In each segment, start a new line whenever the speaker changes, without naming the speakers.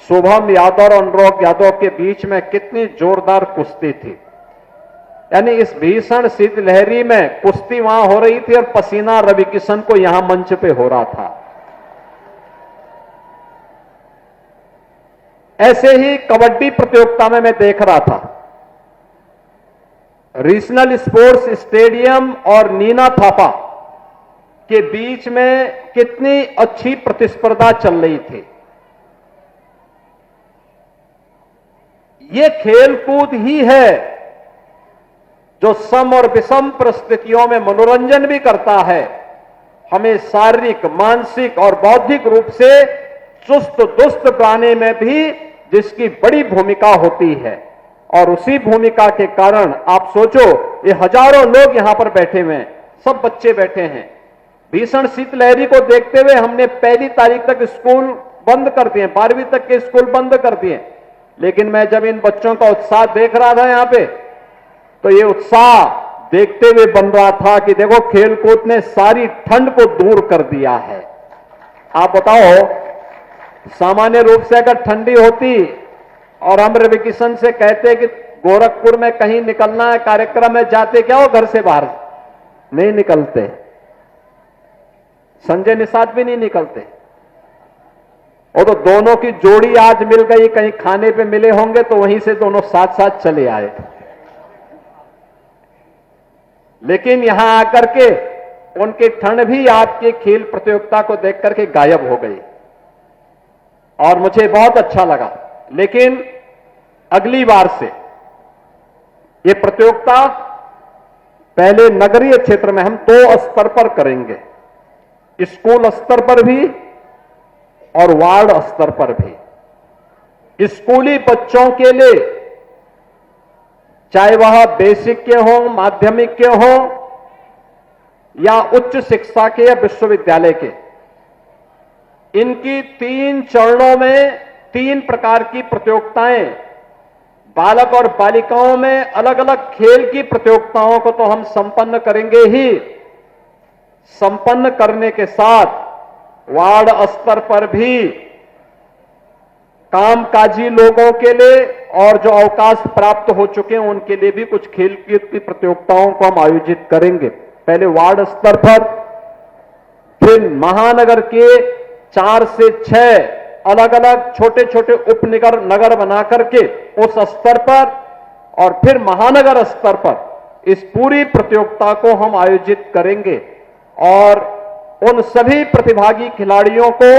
शुभम यादव और अनुराग यादव के बीच में कितनी जोरदार कुश्ती थी। यानी इस भीषण शीतलहरी में कुश्ती वहां हो रही थी और पसीना रवि किशन को यहां मंच पे हो रहा था। ऐसे ही कबड्डी प्रतियोगिता में मैं देख रहा था, रीजनल स्पोर्ट्स स्टेडियम और नीना थापा के बीच में कितनी अच्छी प्रतिस्पर्धा चल रही थी। ये खेलकूद ही है जो सम और विषम परिस्थितियों में मनोरंजन भी करता है, हमें शारीरिक, मानसिक और बौद्धिक रूप से चुस्त दुरुस्त बनाने में भी जिसकी बड़ी भूमिका होती है। और उसी भूमिका के कारण आप सोचो, ये हजारों लोग यहां पर बैठे हुए हैं, सब बच्चे बैठे हैं। भीषण शीतलहरी को देखते हुए हमने 1 तारीख तक स्कूल बंद कर दिए, 12वीं तक के स्कूल बंद कर दिए। लेकिन मैं जब इन बच्चों का उत्साह देख रहा था यहां पे, तो ये उत्साह देखते हुए बन रहा था कि देखो खेलकूद ने सारी ठंड को दूर कर दिया है। आप बताओ, सामान्य रूप से अगर ठंडी होती और हम रवि किशन से कहते कि गोरखपुर में कहीं निकलना है कार्यक्रम में, जाते क्या हो घर से बाहर? नहीं निकलते। संजय निषाद भी नहीं निकलते। और तो दोनों की जोड़ी आज मिल गई, कहीं खाने पे मिले होंगे तो वहीं से दोनों साथ साथ चले आए। लेकिन यहां आकर के उनकी ठंड भी आपके खेल प्रतियोगिता को देख करके गायब हो गई और मुझे बहुत अच्छा लगा। लेकिन अगली बार से ये प्रतियोगिता पहले नगरीय क्षेत्र में हम 2 स्तर पर करेंगे, स्कूल स्तर पर भी और वार्ड स्तर पर भी। स्कूली बच्चों के लिए, चाहे वह बेसिक के हों, माध्यमिक के हों या उच्च शिक्षा के या विश्वविद्यालय के, इनकी 3 चरणों में 3 प्रकार की प्रतियोगिताएं, बालक और बालिकाओं में अलग अलग खेल की प्रतियोगिताओं को तो हम संपन्न करेंगे ही, संपन्न करने के साथ वार्ड स्तर पर भी कामकाजी लोगों के लिए और जो अवकाश प्राप्त हो चुके हैं उनके लिए भी कुछ खेल की प्रतियोगिताओं को हम आयोजित करेंगे। पहले वार्ड स्तर पर, फिर महानगर के 4 से 6 अलग अलग छोटे छोटे नगर बना करके उस स्तर पर, और फिर महानगर स्तर पर इस पूरी प्रतियोगिता को हम आयोजित करेंगे। और उन सभी प्रतिभागी खिलाड़ियों को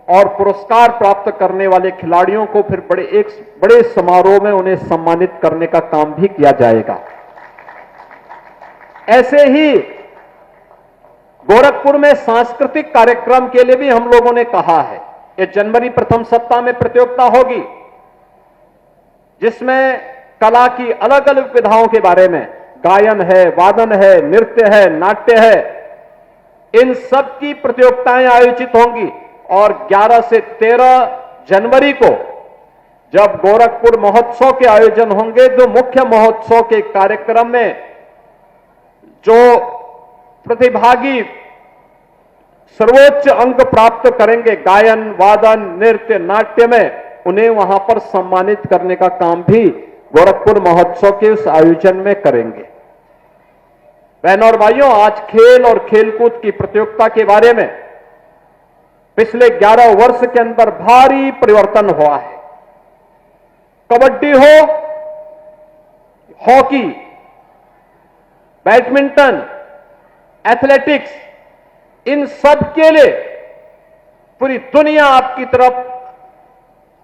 और पुरस्कार प्राप्त करने वाले खिलाड़ियों को फिर बड़े समारोह में उन्हें सम्मानित करने का काम भी किया जाएगा। ऐसे ही गोरखपुर में सांस्कृतिक कार्यक्रम के लिए भी हम लोगों ने कहा है, ये जनवरी प्रथम सप्ताह में प्रतियोगिता होगी जिसमें कला की अलग अलग विधाओं के बारे में, गायन है, वादन है, नृत्य है, नाट्य है, इन सब की प्रतियोगिताएं आयोजित होंगी। और 11 से 13 जनवरी को जब गोरखपुर महोत्सव के आयोजन होंगे, तो मुख्य महोत्सव के कार्यक्रम में जो प्रतिभागी सर्वोच्च अंक प्राप्त करेंगे गायन, वादन, नृत्य, नाट्य में, उन्हें वहां पर सम्मानित करने का काम भी गोरखपुर महोत्सव के उस आयोजन में करेंगे। बहनों और भाइयों, आज खेल और खेलकूद की प्रतियोगिता के बारे में पिछले 11 वर्ष के अंदर भारी परिवर्तन हुआ है। कबड्डी हो, हॉकी, बैडमिंटन, एथलेटिक्स, इन सब के लिए पूरी दुनिया आपकी तरफ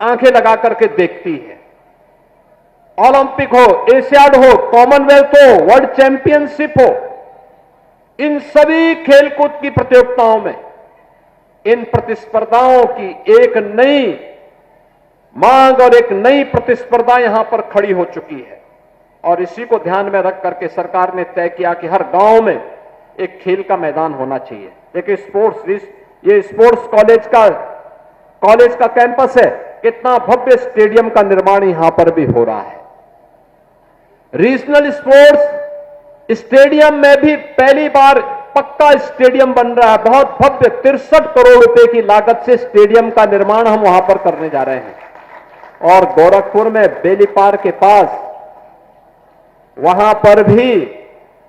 आंखें लगा करके देखती है। ओलंपिक हो, एशियाड हो, कॉमनवेल्थ हो, वर्ल्ड चैंपियनशिप हो, इन सभी खेलकूद की प्रतियोगिताओं में इन प्रतिस्पर्धाओं की एक नई मांग और एक नई प्रतिस्पर्धा यहां पर खड़ी हो चुकी है। और इसी को ध्यान में रख करके सरकार ने तय किया कि हर गांव में एक खेल का मैदान होना चाहिए। एक ये स्पोर्ट्स कॉलेज का कैंपस है, कितना भव्य स्टेडियम का निर्माण यहां पर भी हो रहा है। रीजनल स्पोर्ट्स स्टेडियम में भी पहली बार पक्का स्टेडियम बन रहा है, बहुत भव्य 63 करोड़ रुपए की लागत से स्टेडियम का निर्माण हम वहां पर करने जा रहे हैं। और गोरखपुर में बेली पार के पास वहां पर भी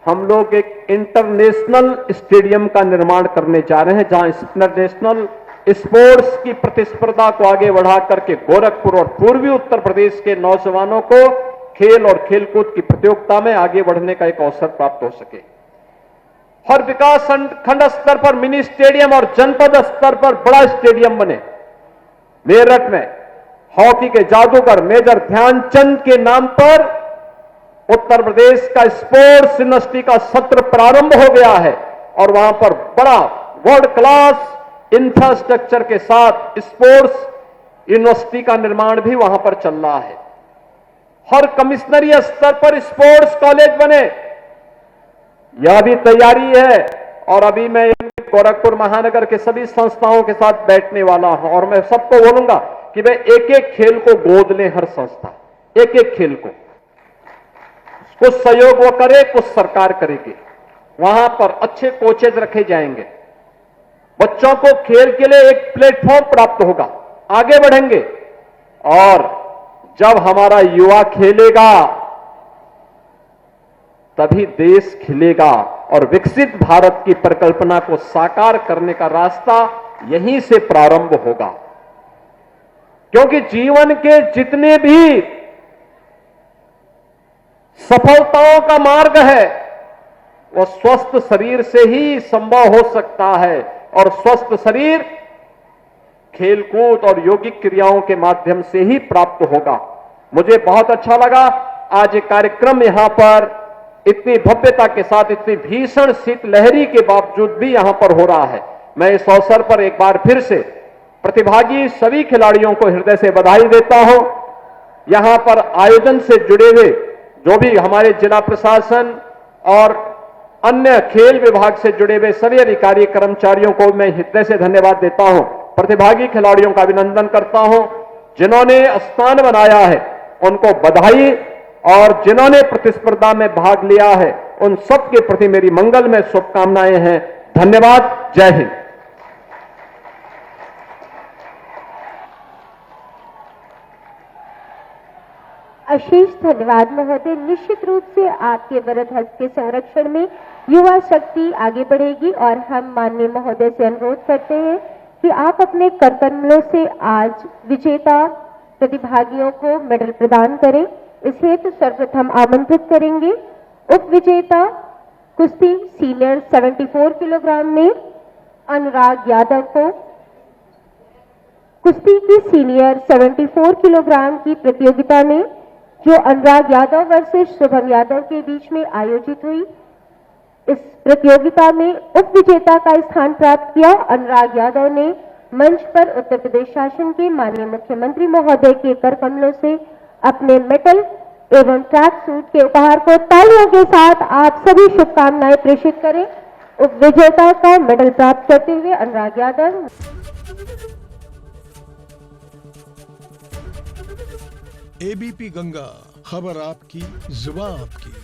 हम लोग एक इंटरनेशनल स्टेडियम का निर्माण करने जा रहे हैं, जहां इंटरनेशनल स्पोर्ट्स की प्रतिस्पर्धा को आगे बढ़ा करके गोरखपुर और पूर्वी उत्तर प्रदेश के नौजवानों को खेल और खेलकूद की प्रतियोगिता में आगे बढ़ने का एक अवसर प्राप्त हो सके। हर विकास खंड स्तर पर मिनी स्टेडियम और जनपद स्तर पर बड़ा स्टेडियम बने। मेरठ में हॉकी के जादूगर मेजर ध्यानचंद के नाम पर उत्तर प्रदेश का स्पोर्ट्स यूनिवर्सिटी का सत्र प्रारंभ हो गया है और वहां पर बड़ा वर्ल्ड क्लास इंफ्रास्ट्रक्चर के साथ स्पोर्ट्स यूनिवर्सिटी का निर्माण भी वहां पर चल रहा है। हर कमिश्नरी स्तर पर स्पोर्ट्स कॉलेज बने, यह भी तैयारी है। और अभी मैं गोरखपुर महानगर के सभी संस्थाओं के साथ बैठने वाला हूं और मैं सबको बोलूंगा कि वे एक एक खेल को गोद लें, हर संस्था एक एक खेल को। कुछ सहयोग वो करे, कुछ सरकार करेगी। वहां पर अच्छे कोचेज रखे जाएंगे, बच्चों को खेल के लिए एक प्लेटफॉर्म प्राप्त होगा, आगे बढ़ेंगे। और जब हमारा युवा खेलेगा तभी देश खिलेगा और विकसित भारत की परिकल्पना को साकार करने का रास्ता यहीं से प्रारंभ होगा। क्योंकि जीवन के जितने भी सफलताओं का मार्ग है वह स्वस्थ शरीर से ही संभव हो सकता है और स्वस्थ शरीर खेलकूद और यौगिक क्रियाओं के माध्यम से ही प्राप्त होगा। मुझे बहुत अच्छा लगा आज ये कार्यक्रम यहां पर इतनी भव्यता के साथ, इतनी भीषण शीतलहरी के बावजूद भी यहां पर हो रहा है। मैं इस अवसर पर एक बार फिर से प्रतिभागी सभी खिलाड़ियों को हृदय से बधाई देता हूं। यहां पर आयोजन से जुड़े हुए जो भी हमारे जिला प्रशासन और अन्य खेल विभाग से जुड़े हुए सभी अधिकारी कर्मचारियों को मैं हृदय से धन्यवाद देता हूं। प्रतिभागी खिलाड़ियों का अभिनंदन करता हूं। जिन्होंने स्थान बनाया है उनको बधाई और जिन्होंने प्रतिस्पर्धा में भाग लिया है उन सबके प्रति मेरी मंगलमय शुभकामनाएं हैं। धन्यवाद। जय हिंद।
अशेष धन्यवाद महोदय। निश्चित रूप से आपके वरद हस्त के संरक्षण में युवा शक्ति आगे बढ़ेगी और हम माननीय महोदय से अनुरोध करते हैं कि आप अपने कर कमलों से आज विजेता प्रतिभागियों को मेडल प्रदान करें। इस हेतु सर्वप्रथम आमंत्रित करेंगे उप विजेता कुश्ती सीनियर 74 किलोग्राम में अनुराग यादव को। कुश्ती की सीनियर 74 किलोग्राम की प्रतियोगिता में जो अनुराग यादव वर्सेस शुभम यादव के बीच में आयोजित हुई, इस प्रतियोगिता में उप विजेता का स्थान प्राप्त किया। अनुराग यादव ने मंच पर उत्तर प्रदेश शासन के माननीय मुख्यमंत्री महोदय के कर कमलों से अपने मेडल एवं ट्रैक सूट के उपहार को तालियों के साथ आप सभी शुभकामनाएं प्रेषित करें। उप विजेता का मेडल प्राप्त करते हुए अनुराग यादव।
एबीपी गंगा, खबर आपकी, जुबान आपकी।